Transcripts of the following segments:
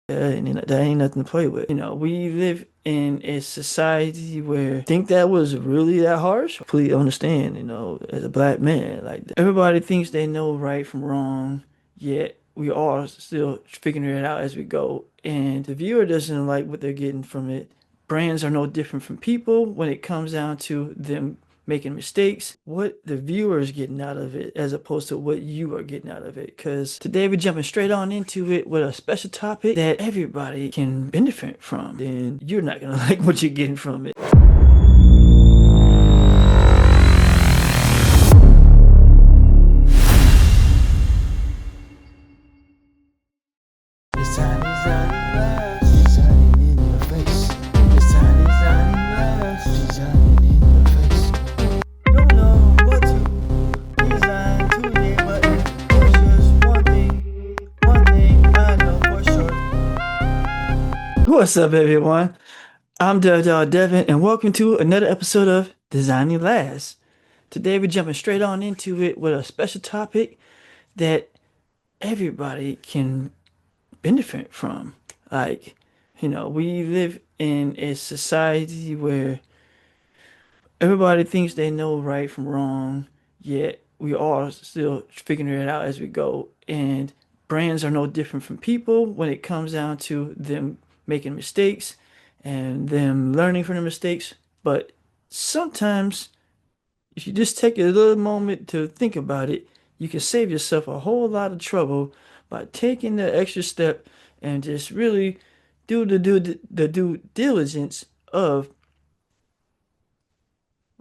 And that ain't nothing to play with. We live in a society where think that was really that harsh. Please understand, as a black man, like everybody thinks they know right from wrong, yet we are still figuring it out as we go. And the viewer doesn't like what they're getting from it. Brands are no different from people when it comes down to them making mistakes, what the viewer is getting out of it as opposed to what you are getting out of it. Because today we're jumping straight on into it with a special topic that everybody can benefit from. And you're not going to like what you're getting from it. It's tiny, tiny lies, designing in your face. It's tiny, tiny lies, designing in your face. Don't know what to design today, but there's just one thing I know for sure. What's up, everyone? I'm Devin, and welcome to another episode of Designing Last. Today, we're jumping straight on into it with a special topic that everybody can benefit from. Like, we live in a society where everybody thinks they know right from wrong, yet we are still figuring it out as we go. And brands are no different from people when it comes down to them making mistakes and them learning from the mistakes. But sometimes, if you just take a little moment to think about it, you can save yourself a whole lot of trouble by taking the extra step and just really do the due diligence of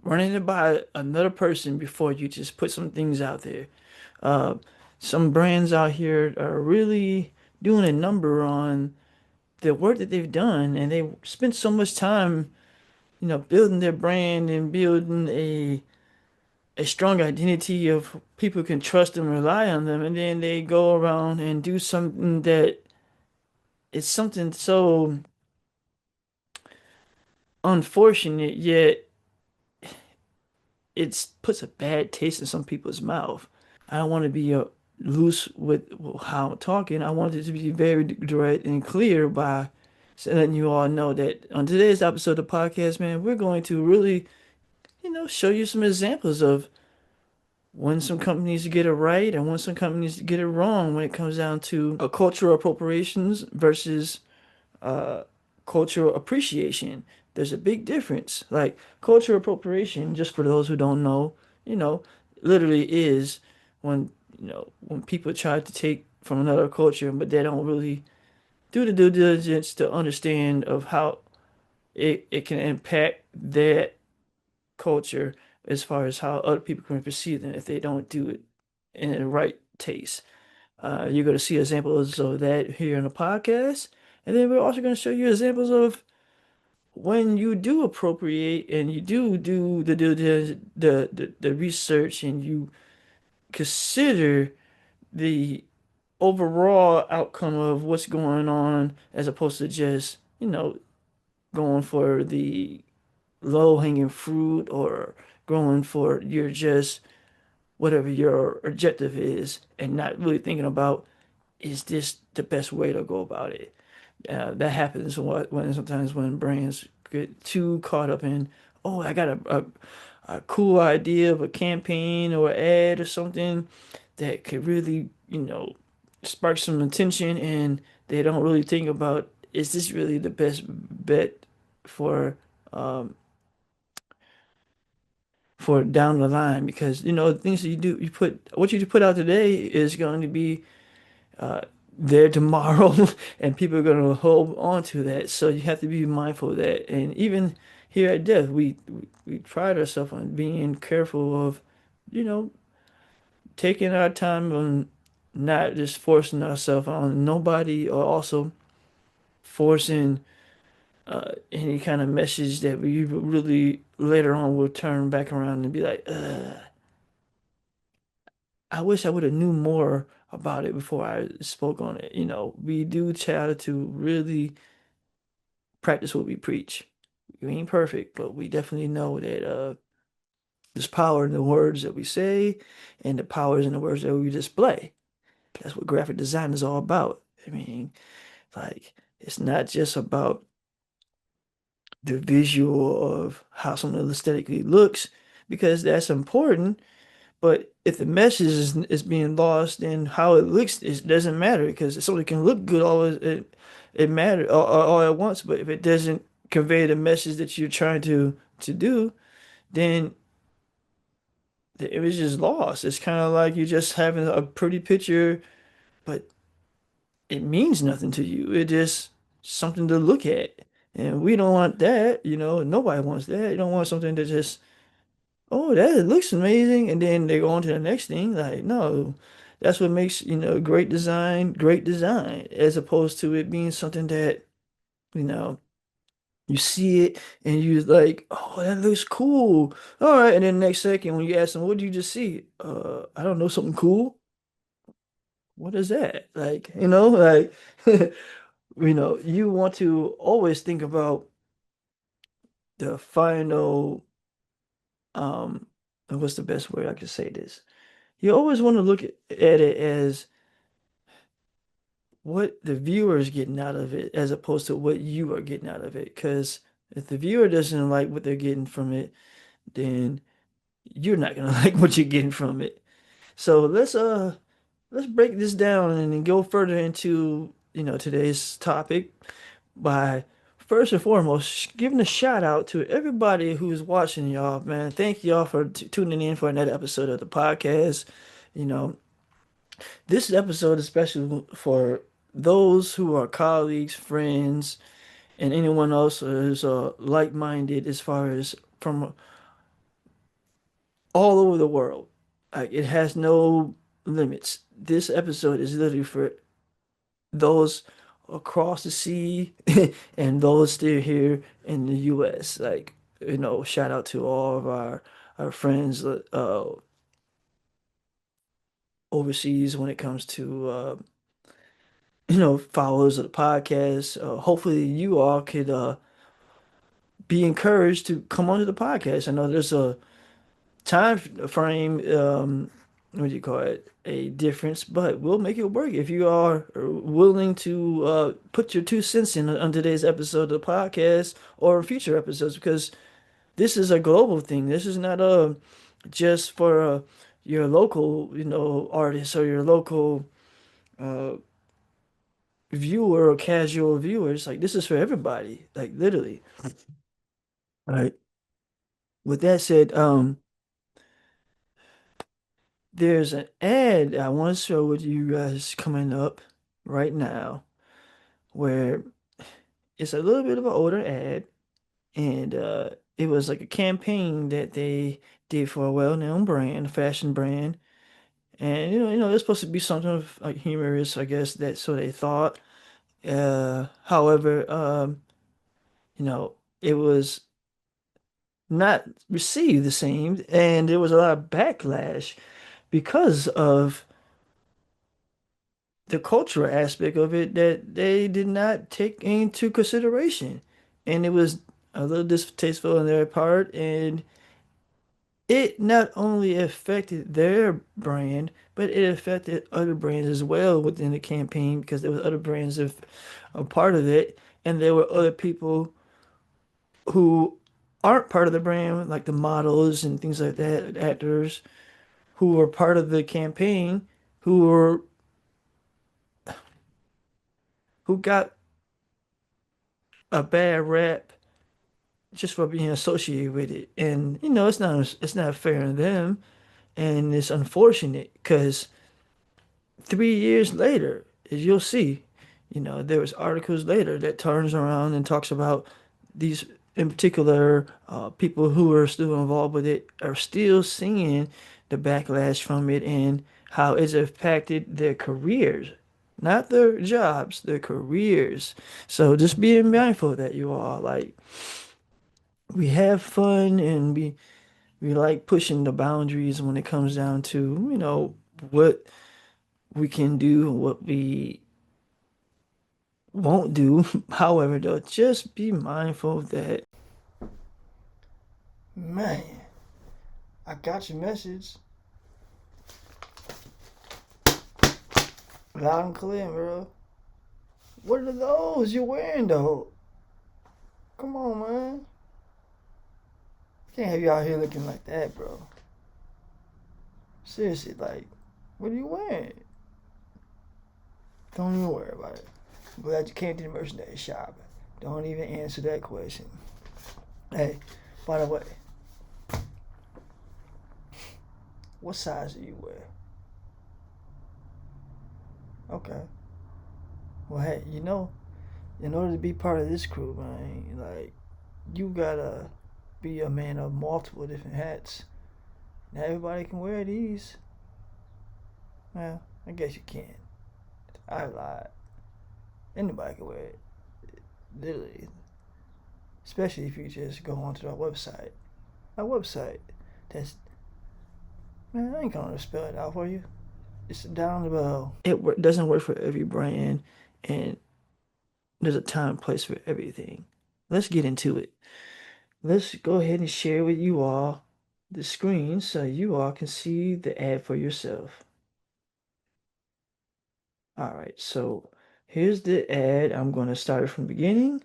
running it by another person before you just put some things out there. Uh, some brands out here are really doing a number on the work that they've done, and they spent so much time, building their brand and building a strong identity of people can trust and rely on them, and then they go around and do something that is something so unfortunate, yet it puts a bad taste in some people's mouth. I don't want to be loose with how I'm talking. I want it to be very direct and clear by letting you all know that on today's episode of the podcast, man, we're going to really, show you some examples of when some companies get it right and when some companies get it wrong when it comes down to cultural appropriations versus uh, cultural appreciation. There's a big difference. Like cultural appropriation, just for those who don't know, you know, literally is when when people try to take from another culture, but they don't really do the due diligence to understand of how it can impact their culture as far as how other people can perceive them if they don't do it in the right taste. You're going to see examples of that here in the podcast. And then we're also going to show you examples of when you do appropriate and you do the research and you consider the overall outcome of what's going on as opposed to just, going for the low hanging fruit or going for your just whatever your objective is and not really thinking about is this the best way to go about it. That happens when sometimes when brands get too caught up in, oh, I got a cool idea of a campaign or ad or something that could really, spark some attention, and they don't really think about, is this really the best bet for um, for down the line? Because the things that what you put out today is going to be uh, there tomorrow, and people are going to hold on to that. So you have to be mindful of that. And even here at Deft, we pride ourselves on being careful of, you know, taking our time on not just forcing ourselves on nobody, or also forcing any kind of message that we really later on will turn back around and be like, I wish I would have knew more about it before I spoke on it. We do try to really practice what we preach. We ain't perfect, but we definitely know that there's power in the words that we say, and the power is in the words that we display. That's what graphic design is all about. I mean, Like, it's not just about the visual of how something aesthetically looks, because that's important. But if the message is being lost, then how it looks, it doesn't matter, because something can look good it matters all at once. But if it doesn't convey the message that you're trying to do, then the image is lost. It's kind of like you just having a pretty picture, but it means nothing to you. It just something to look at. And we don't want that, nobody wants that. You don't want something that just, oh, that looks amazing. And then they go on to the next thing. Like, no, that's what makes, great design, as opposed to it being something that, you know, you see it and you're like, oh, that looks cool. All right. And then next second, when you ask them, what did you just see? I don't know, something cool. What is that? Like, you want to always think about the final, um, what's the best way I could say this? You always want to look at it as what the viewer is getting out of it, as opposed to what you are getting out of it. Because if the viewer doesn't like what they're getting from it, then you're not gonna like what you're getting from it. So let's break this down and then go further into, today's topic by first and foremost giving a shout out to everybody who's watching, y'all, man. Thank y'all for tuning in for another episode of the podcast. You know, this episode is special for those who are colleagues, friends, and anyone else who's like-minded as far as from all over the world. Like, it has no limits. This episode is literally for those across the sea and those still here in the US. Like, shout out to all of our friends overseas when it comes to followers of the podcast. Hopefully you all could be encouraged to come onto the podcast. I know there's a time frame, what do you call it, a difference, but we'll make it work if you are willing to put your 2 cents in on today's episode of the podcast or future episodes, because this is a global thing. This is not just for your local, artists or your local uh, viewer or casual viewers. Like, this is for everybody, like, literally. All right. With that said, there's an ad I want to show with you guys coming up right now, where it's a little bit of an older ad, and it was like a campaign that they did for a well-known brand, a fashion brand, and it's supposed to be something of like humorous, I guess. That's what they thought. However, it was not received the same, and there was a lot of backlash because of the cultural aspect of it that they did not take into consideration. And it was a little distasteful on their part, and it not only affected their brand, but it affected other brands as well within the campaign, because there was other brands of a part of it, and there were other people who aren't part of the brand, like the models and things like that, actors who were part of the campaign, who were who got a bad rap just for being associated with it. And it's not fair on them, and it's unfortunate because 3 years later, as you'll see, there was articles later that turns around and talks about these in particular people who are still involved with it are still seeing the backlash from it and how it's impacted their careers, not their jobs, their careers. So just being mindful that you all, like, we have fun, and we like pushing the boundaries when it comes down to, what we can do, what we won't do. However, though, just be mindful that, man, I got your message loud and clear, bro. What are those you're wearing though? Come on, man. Can't have you out here looking like that, bro. Seriously, like, what are you wearing? Don't even worry about it. I'm glad you came to the merchandise shop. Don't even answer that question. Hey, by the way, what size do you wear? Okay. Well, hey, in order to be part of this crew, man, like, you gotta be a man of multiple different hats. Not everybody can wear these. Well, I guess you can. I lied. Anybody can wear it. Literally. Especially if you just go onto our website. Our website. That's, man, I ain't gonna spell it out for you. It's down below. It doesn't work for every brand, and there's a time and place for everything. Let's get into it. Let's go ahead and share with you all the screen so you all can see the ad for yourself. All right, so here's the ad. I'm going to start it from the beginning,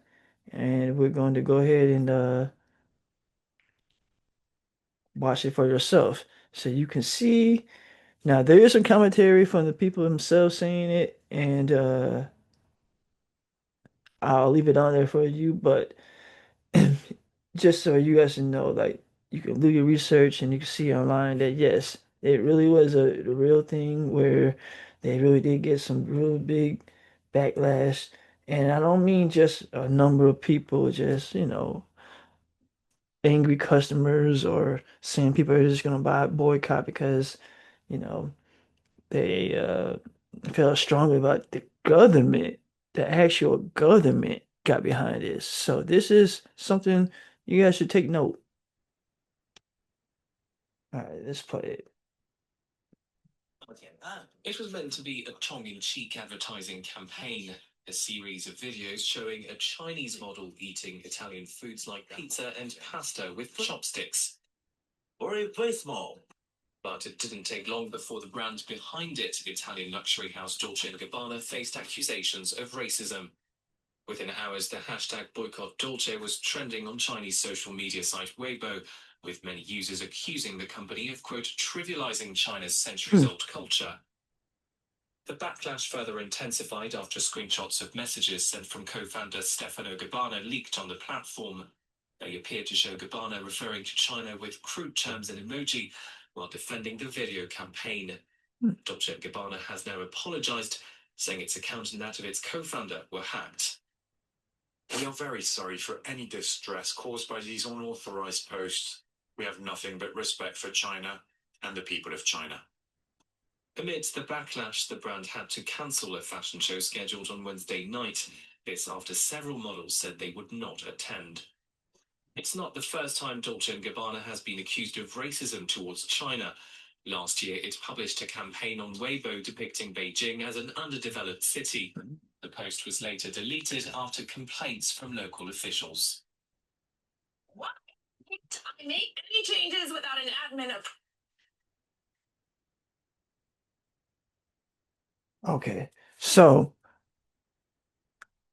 and we're going to go ahead and watch it for yourself so you can see. Now, there is some commentary from the people themselves saying it, and I'll leave it on there for you, but just so you guys know, like, you can do your research and you can see online that yes, it really was a real thing where they really did get some real big backlash. And I don't mean just a number of people, just, angry customers or saying people are just gonna buy boycott because, you know, they felt strongly about the government, the actual government got behind this. So this is something you guys should take note. All right, let's play it. It was meant to be a tongue-in-cheek advertising campaign, a series of videos showing a Chinese model eating Italian foods like pizza and pasta with chopsticks. Or very small. But it didn't take long before the brand behind it, Italian luxury house Dolce& Gabbana, faced accusations of racism. Within hours, the hashtag boycott Dolce was trending on Chinese social media site Weibo, with many users accusing the company of, quote, trivializing China's centuries-old culture. The backlash further intensified after screenshots of messages sent from co-founder Stefano Gabbana leaked on the platform. They appeared to show Gabbana referring to China with crude terms and emoji while defending the video campaign. Dolce & Gabbana has now apologized, saying its account and that of its co-founder were hacked. We are very sorry for any distress caused by these unauthorized posts. We have nothing but respect for China and the people of China. Amidst the backlash, the brand had to cancel a fashion show scheduled on Wednesday night. This after several models said they would not attend. It's not the first time Dolce & Gabbana has been accused of racism towards China. Last year, it published a campaign on Weibo depicting Beijing as an underdeveloped city. The post was later deleted after complaints from local officials. What? I make any changes without an admin approval. Okay, so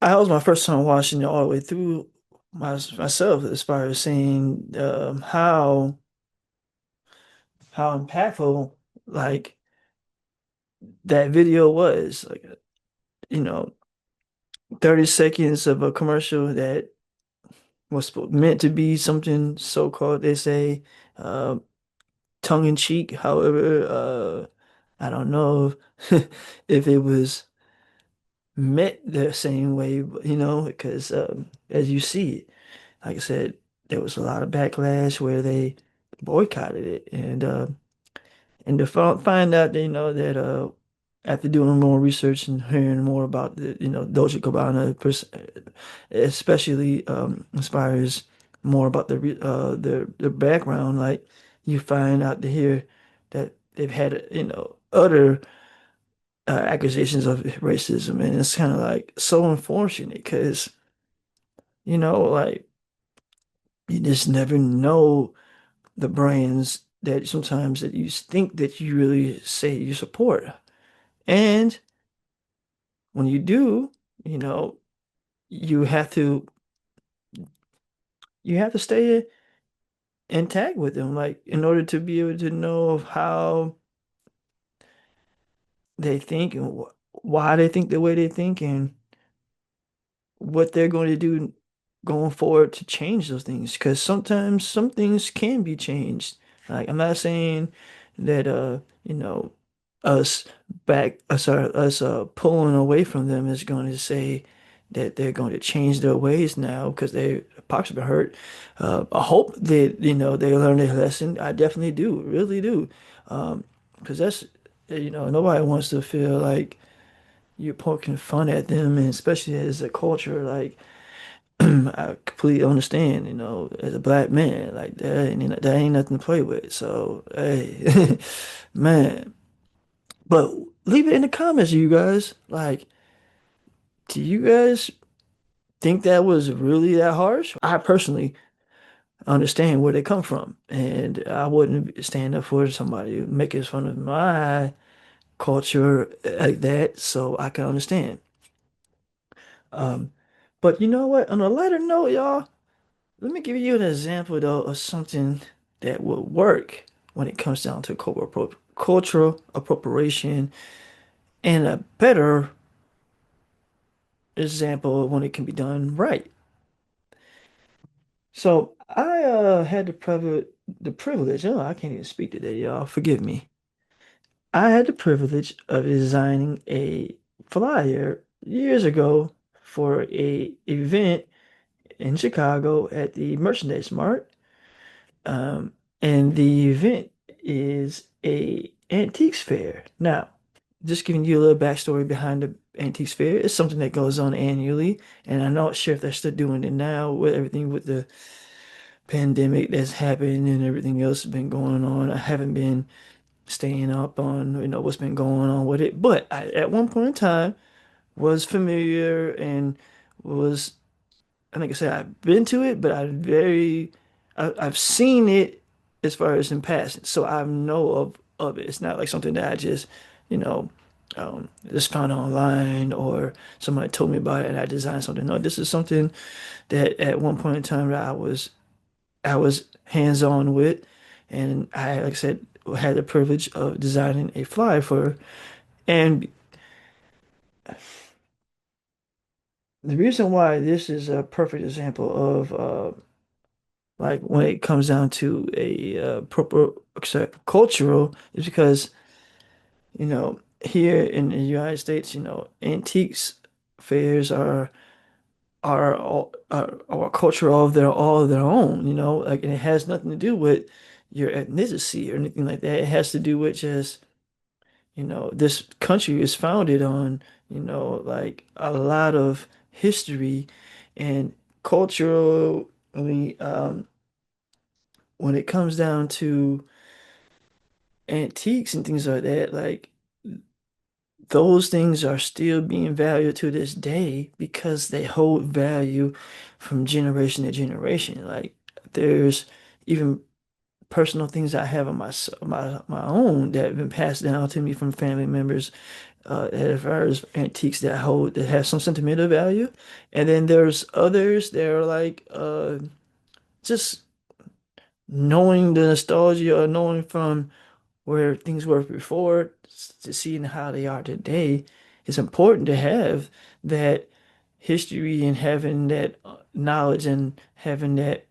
I was my first time watching it all the way through myself as far as seeing how impactful like that video was. Like, you know, 30 seconds of a commercial that was meant to be something so-called, they say, uh, tongue in cheek. However, I don't know if it was meant the same way, because as you see, like I said, there was a lot of backlash where they boycotted it, and to find out, that after doing more research and hearing more about the, Dolce Gabbana, especially as far as more about the background, like you find out to hear that they've had, other accusations of racism, and it's kind of like so unfortunate because, like you just never know the brands that sometimes that you think that you really say you support. And when you do, you know, you have to you have to stay intact with them, like in order to be able to know of how they think and why they think the way they think and what they're going to do going forward to change those things. Because sometimes some things can be changed. Like I'm not saying that you know, us us pulling away from them is going to say that they're going to change their ways now because they possibly hurt. I hope that they learn their lesson. I definitely do, really do. Because that's nobody wants to feel like you're poking fun at them, and especially as a culture, like I completely understand, as a black man, like that ain't nothing to play with. So, hey, man, but leave it in the comments, you guys. Like, do you guys think that was really that harsh? I personally understand where they come from, and I wouldn't stand up for somebody making fun of my culture like that, so I can understand. Um, but you know what? On a lighter note, y'all. Let me give you an example though of something that would work when it comes down to cultural appropriation and a better example when it can be done right. So I had the privilege, oh, I can't even speak today, y'all. Forgive me. I had the privilege of designing a flyer years ago for a event in Chicago at the Merchandise Mart. Um, and the event is a antiques fair. Now, just giving you a little backstory behind the antiques fair. It's something that goes on annually, and I'm not sure if they're still doing it now with everything with the pandemic that's happened and everything else that's been going on. I haven't been staying up on, what's been going on with it, but I, at one point in time, was familiar and was and like I said, I've been to it, but I've seen it as far as in passing, so I know of it. It's not like something that I just, you know, just found online or somebody told me about it and I designed something. No, this is something that at one point in time that I was hands-on with, and I, like I said, had the privilege of designing a flyer for her. And the reason why this is a perfect example of like when it comes down to a proper cultural is because here in the United States, antiques fairs are a culture of their all of their own, like, and it has nothing to do with your ethnicity or anything like that. It has to do with just this country is founded on like a lot of history and culturally, when it comes down to antiques and things like that, like those things are still being valued to this day because they hold value from generation to generation. Like there's even personal things I have on my own that have been passed down to me from family members, as far as antiques that have some sentimental value. And then there's others that are like just knowing the nostalgia or knowing from where things were before to seeing how they are today, it's important to have that history and having that knowledge and having that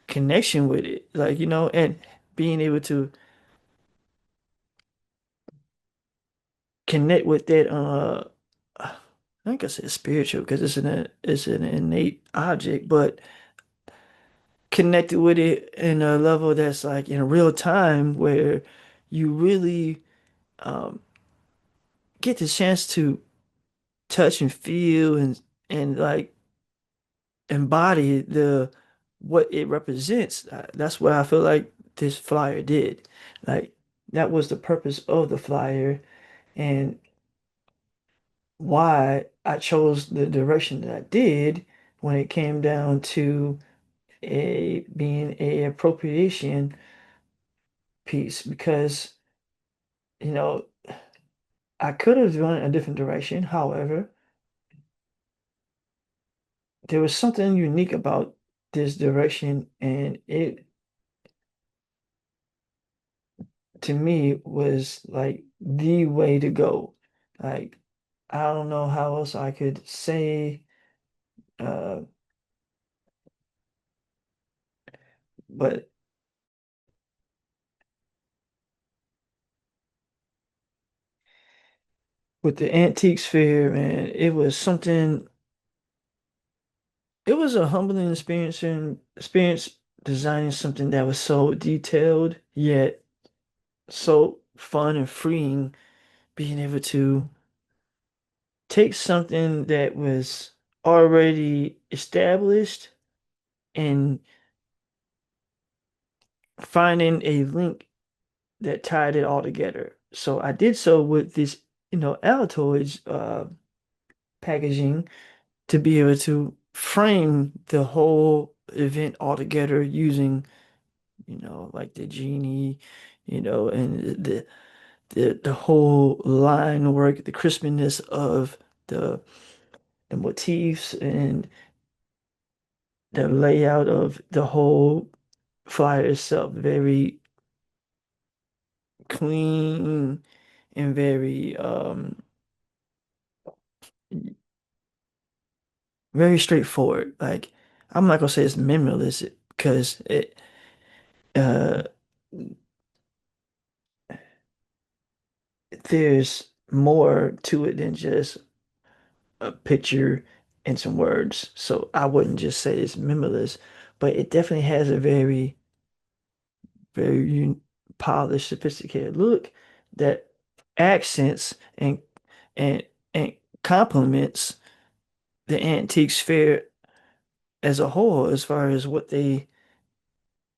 connection with it. Like, and being able to connect with that I think I said spiritual because it's an innate object, but connected with it in a level that's like in real time where you really um, get the chance to touch and feel and like embody the what it represents. That's what I feel like this flyer did. Like that was the purpose of the flyer and why I chose the direction that I did when it came down to a being a appropriation piece because you know I could have gone a different direction. However, there was something unique about this direction, and it to me was like the way to go. Like I don't know how else I could say, uh, but with the antiques fair, man, it was something. It was a humbling experience designing something that was so detailed yet so fun and freeing, being able to take something that was already established and finding a link that tied it all together. So I did so with this, Altoids packaging to be able to frame the whole event all together using, like the genie, and the whole line work, the crispness of the the motifs and the layout of the whole flyer itself. Very clean and very straightforward. Like I'm not gonna say it's minimalist because uh there's more to it than just a picture and some words. So I wouldn't just say it's minimalist, but it definitely has a very polished, sophisticated look that accents and and complements the antiques fair as a whole as far as what they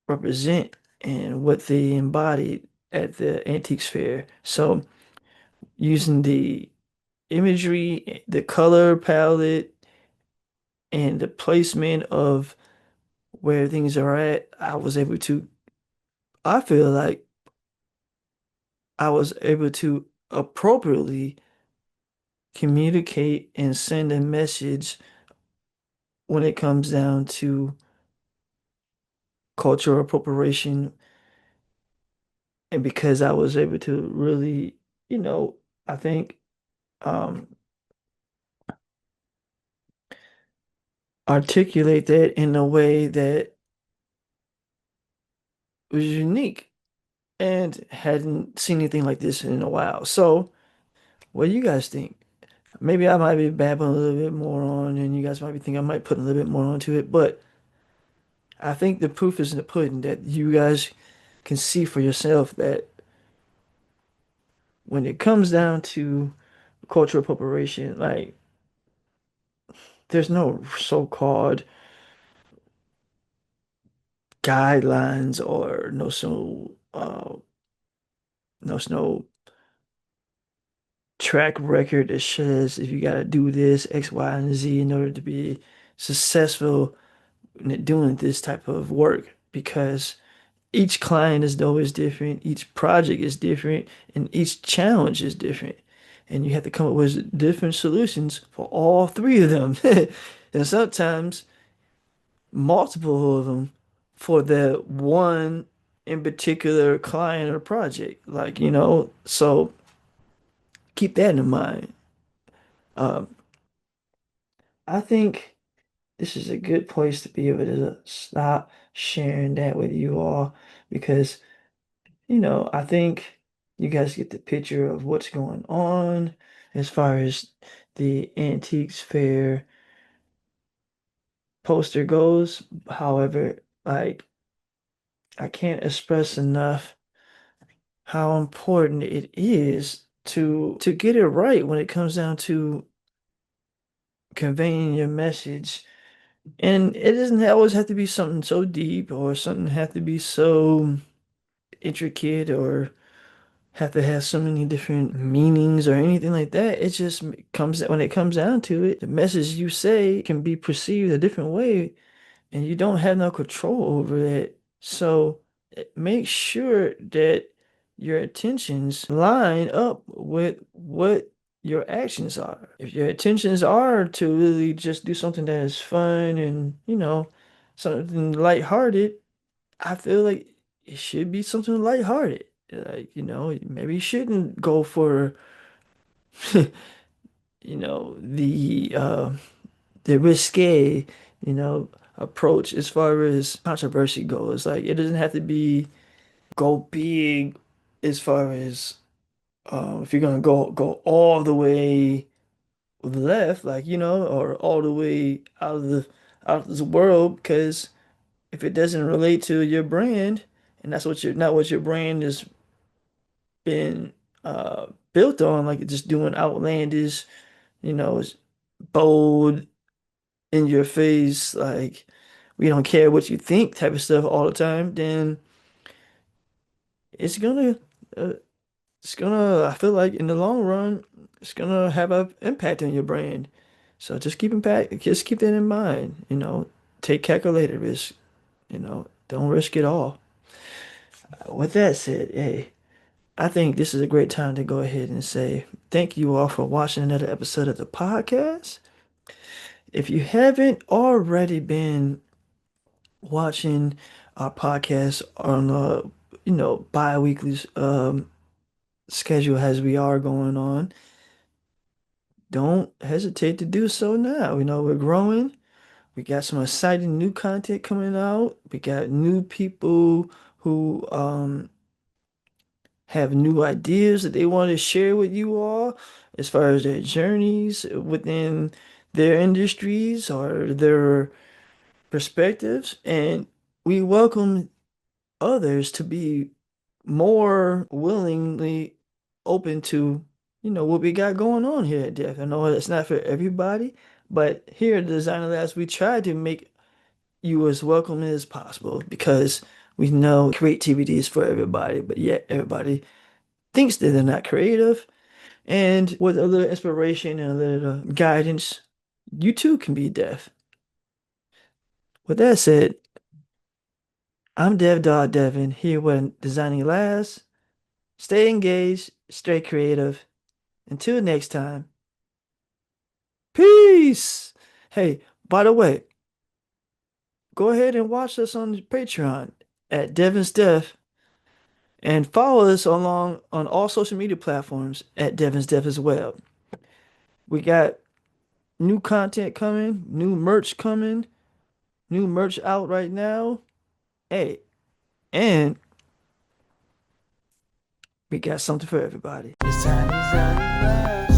represent and what they embody at the antiques fair. So using the imagery, the color palette, and the placement of where things are at, I feel like I was able to appropriately communicate and send a message when it comes down to cultural appropriation. And because I was able to really, I think um, articulate that in a way that was unique and hadn't seen anything like this in a while. So, what do you guys think? Maybe I might be babbling a little bit more on, and you guys might be thinking I might put a little bit more onto it, but I think the proof is in the pudding that you guys can see for yourself that when it comes down to cultural appropriation, like there's no so-called guidelines or no track record that says if you got to do this X, Y, and Z in order to be successful in doing this type of work because each client is always different, each project is different, and each challenge is different. And you have to come up with different solutions for all three of them. And sometimes multiple of them for the one in particular client or project. Like, so keep that in mind. Um, I think this is a good place to be able to stop sharing that with you all because, I think you guys get the picture of what's going on as far as the antiques fair poster goes. However, like, I can't express enough how important it is to get it right when it comes down to conveying your message. And it doesn't always have to be something so deep or something have to be so intricate or have to have so many different meanings or anything like that. It just comes when it comes down to it, the message you say can be perceived a different way and you don't have no control over that. So make sure that your intentions line up with what your actions are. If your intentions are to really just do something that is fun and, something lighthearted, I feel like it should be something lighthearted. Like, maybe you shouldn't go for, the risque, you know, approach as far as controversy goes. Like, it doesn't have to be go big as far as if you're gonna go all the way left, like, or all the way out of the world, because if it doesn't relate to your brand, and that's what not what your brand has been built on, like just doing outlandish, it's bold in your face, like we don't care what you think type of stuff all the time, then it's gonna uh, I feel like in the long run, it's gonna have an impact on your brand. So just keep that in mind, take calculated risk, don't risk it all. With that said, hey, I think this is a great time to go ahead and say thank you all for watching another episode of the podcast. If you haven't already been watching our podcast on bi-weekly schedule as we are going on, don't hesitate to do so now. We're growing. We got some exciting new content coming out. We got new people who have new ideas that they want to share with you all as far as their journeys within their industries or their perspectives. And we welcome others to be more willingly open to, what we got going on here at Def. I know it's not for everybody, but here at Designer Labs, we try to make you as welcoming as possible because we know creativity is for everybody, but yet everybody thinks that they're not creative. And with a little inspiration and a little guidance, you too can be Def. With that said, I'm Dev Dog Devin here with Designing Labs. Stay engaged, stay creative. Until next time, peace. Hey, by the way, go ahead and watch us on Patreon at Devin's Dev and follow us along on all social media platforms at Devin's Dev as well. We got new content coming, new merch out right now. Hey, and we got something for everybody. Design, design, design.